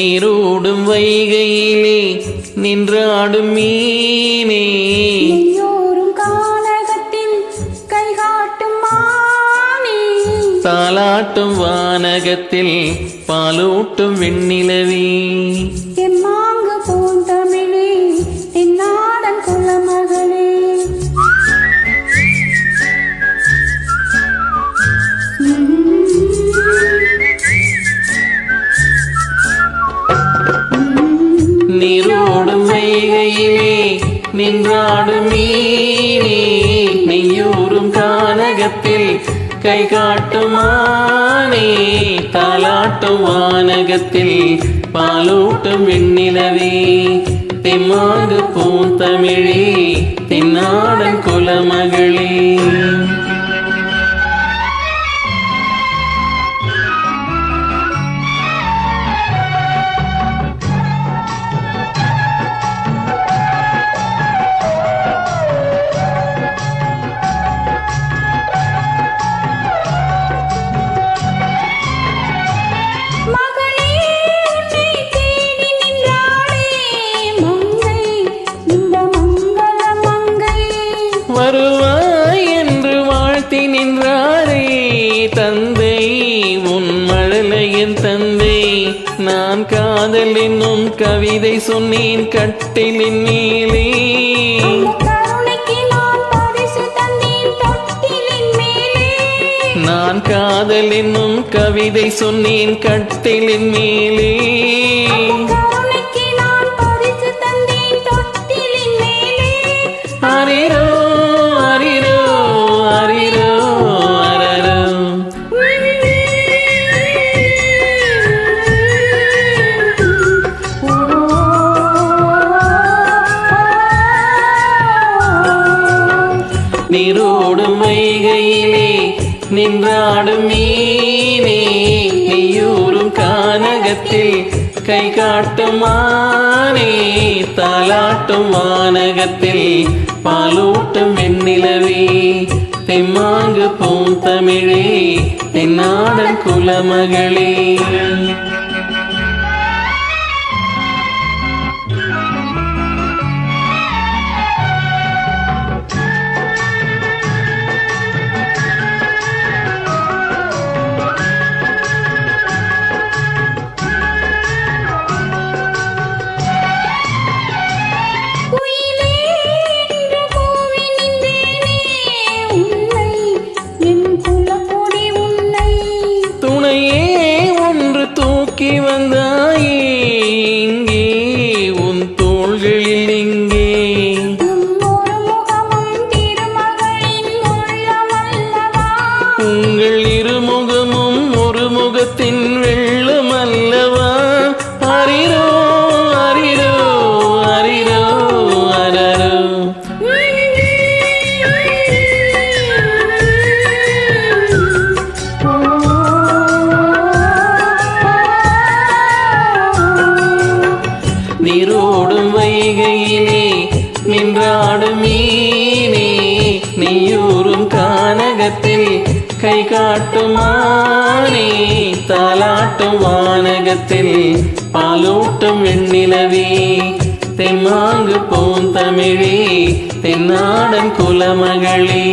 நீரோடும் வைகையிலே நின்றாடும் மீனே, நெய்யோரும் கானகத்தில் கைகாட்டும் மானே, தாலாட்டும் வானகத்தில் பாலூட்டும் வெண்ணிலவே, எம்மாங்கு பூந்தமிழே தென்னாடன் குலமகளே. நீரோடும் வைகையிலே நின்றாடும் மீனே, நெய்யூரும் கானகத்தில் கை காட்டும் மானே, தாலாட்டும் வானகத்தில் பாலூட்டும் வெண்ணிலவே, தெம்மாங்கு பூந்தமிழே தென்னாடன் குலமகளே. வருவாய் என்று வாழ்த்தி நின்றாரே தந்தை, உன் மழலையின் தந்தை. நான் காதல் என்னும் கவிதை சொன்னேன் கட்டிலின் மேலே, நான் காதல் என்னும் கவிதை சொன்னேன் கட்டிலின் மேலே. அரிரோ அரிரோ அரிரோ அரரோ, நீரோடும் வைகையிலே நின்றாடும் மீனே, நெய்யூரும் கானகத்தில் கை காட்டும் மானே, தாலாட்டும் வானகத்தில் பாலூட்டும் வெண்ணிலவே, தெம்மாங்கு பூந்தமிழே தென்னாடன் குலமகளே. தூக்கி வந்தாயே இங்கே உன் தோள்களில், இங்கே உங்கள் இருமுகமும் ஒரு முகத்தின் வெள்ளம் அல்லவா. அரிரோ அரிரோ அரிரோ அரரோ, நீரோடும் வைகையிலே நின்றாடும் மீனே, நெய்யூரும் கானகத்தில் கை காட்டும் மானே, தாலாட்டும் வானகத்தில் பாலூட்டும் வெண்ணிலவே, தெம்மாங்கு பூந்தமிழே தென்னாடன் குலமகளே.